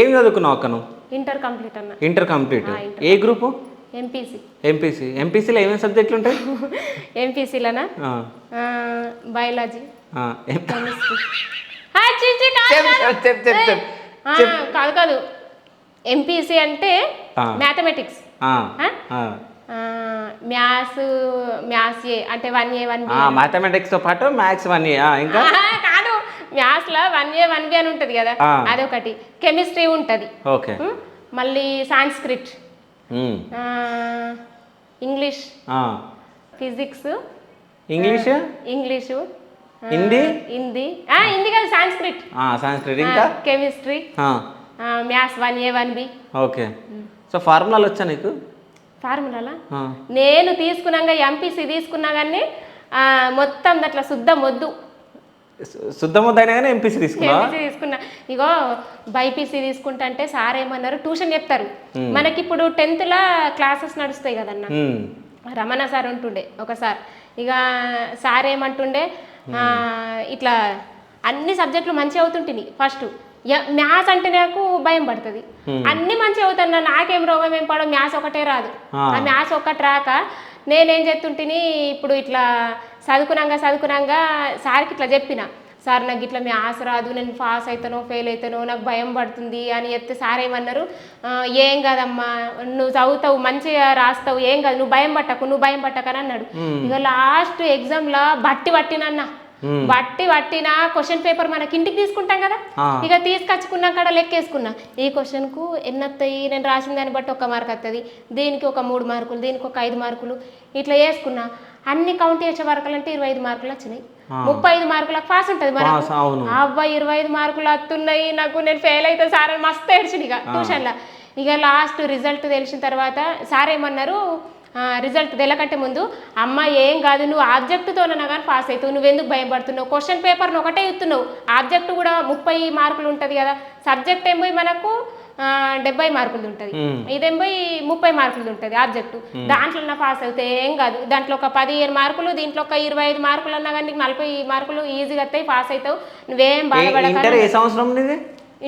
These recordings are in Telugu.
ఏం చదువుకున్నావు అక్క నువ్వు? ఇంటర్ కంప్లీట్ అన్న. Inter complete. ఏ గ్రూపు? ఎంపీసీ. ఎంపీసీలో ఏమేమి సబ్జెక్టులు ఉంటాయి? ఎంపీసీలోనా బయాలజీ, కాదు కాదు, ఎంపీసీ అంటే మ్యాథమెటిక్స్, మ్యాథ్స్ అంటే 1A 1B. మ్యాథమెటిక్స్తో పాటు మ్యాథ్స్ 1A ఇంకా కాదు, మ్యాథ్స్లో 1A 1B అని ఉంటుంది కదా, అదొకటి. కెమిస్ట్రీ ఉంటుంది, ఓకే. మళ్ళీ Sanskrit, English, physics, English, Hindi కాదు సాంస్క్రిట్, ఇంకా chemistry, maths 1A 1B. Okay. So ఫార్ములాలు వచ్చా నీకు? ఫార్ములాలా నేను తీసుకున్నాక ఎంపీసీ తీసుకున్నా కానీ మొత్తం అట్లా శుద్ధ మొద్దు అయినా కానీ ఎంపీసీ తీసుకున్నా. ఇగో బైపీసీ తీసుకుంటా అంటే సార్ ఏమన్నారు, ట్యూషన్ చెప్తారు మనకి. ఇప్పుడు 10th క్లాసెస్ నడుస్తాయి కదన్న, రమణ సార్ ఉంటుండే ఒకసారి. ఇక సార్ ఏమంటుండే, ఇట్లా అన్ని సబ్జెక్టులు మంచిగా అవుతుంటుంది. ఫస్ట్ మ్యాథ్స్ అంటే నాకు భయం పడుతుంది, అన్ని మంచిగా అవుతాను, నాకేం రోగం ఏం పడవు, మ్యాథ్స్ ఒకటే రాదు. ఆ మ్యాథ్స్ ఒక్కటి రాక నేనేం చేస్తుంటిని, ఇప్పుడు ఇట్లా చదువుకున్నాగా సార్కి ఇట్లా చెప్పిన, సార్ నాకు ఇట్లా మ్యాథ్స్ రాదు, నేను పాస్ అవుతానో ఫెయిల్ అవుతానో నాకు భయం పడుతుంది అని చెప్తే సార్ ఏమన్నారు, ఏం కాదమ్మా నువ్వు చదువుతావు మంచిగా రాస్తావు, ఏం కాదు, నువ్వు భయం పట్టకని అన్నాడు. ఇక లాస్ట్ ఎగ్జామ్లో పట్టిన క్వశ్చన్ పేపర్ మనకి ఇంటికి తీసుకుంటాం కదా, ఇక తీసుకొచ్చుకున్నా కాడ లెక్కేసుకున్నా, ఈ క్వశ్చన్కు ఎన్ని వస్తాయి, నేను రాసిన దాన్ని బట్టి 1 మార్క్ వస్తుంది, దీనికి ఒక 3 మార్కులు, దీనికి ఒక 5 మార్కులు, ఇట్లా వేసుకున్నా. అన్ని కౌంట్ చేసే వరకు అంటే 25 మార్కులు వచ్చినాయి. 35 మార్కులకు పాస్ ఉంటుంది మరి. అబ్బాయి 25 మార్కులు వస్తున్నాయి నాకు, నేను ఫెయిల్ అయితే సార్ అని మస్తు ఏడ్చింది ఇక ట్యూషన్లో. ఇక లాస్ట్ రిజల్ట్ తెలిసిన తర్వాత సార్ ఏమన్నారు, రిజల్ట్ తెలకంటే ముందు, అమ్మ ఏం కాదు, నువ్వు ఆబ్జెక్టుతోనన్నా కానీ పాస్ అవుతావు, నువ్వెందుకు భయపడుతున్నావు, క్వశ్చన్ పేపర్ను ఒకటే ఇస్తున్నావు, ఆబ్జెక్టు కూడా 30 మార్కులు ఉంటుంది కదా, సబ్జెక్ట్ ఏమో మనకు 70 మార్కులు ఉంటుంది, ఇదేమో 30 మార్కులు ఉంటుంది ఆబ్జెక్టు, దాంట్లో పాస్ అవుతే ఏం కాదు, దాంట్లో ఒక 15 మార్కులు, దీంట్లో ఒక 25 మార్కులు అన్నా కానీ 40 మార్కులు ఈజీగా వస్తాయి, పాస్ అవుతావు, నువ్వేం బాధపడక.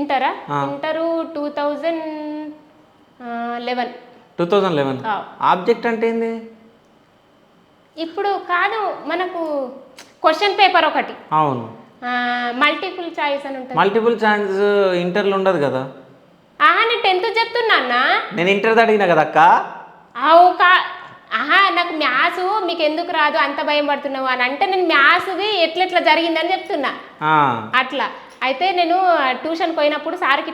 ఇంటరా? ఇంటరు 2011. ఆబ్జెక్ట్ అంటే ఏంది? ఇప్పుడు కాదు, మనకు క్వశ్చన్ పేపర్ ఒకటి, అవును, మల్టిపుల్ చాయిస్ అని ఉంటుంది. మల్టిపుల్ చాయిస్ ఇంటర్లో ఉండదు కదా. నేను 10th చెప్తున్నా, నేను ఇంటర్ అడిగినా కదా అక్క. నాకు మ్యాథ్స్ మీకు ఎందుకు రాదు, అంత భయం పడుతున్నావు అని అంటే, నేను మ్యాథ్స్ది ఎట్లా జరిగిందని చెప్తున్నా. అట్లా అయితే నేను ట్యూషన్ పోయినప్పుడు సార్కి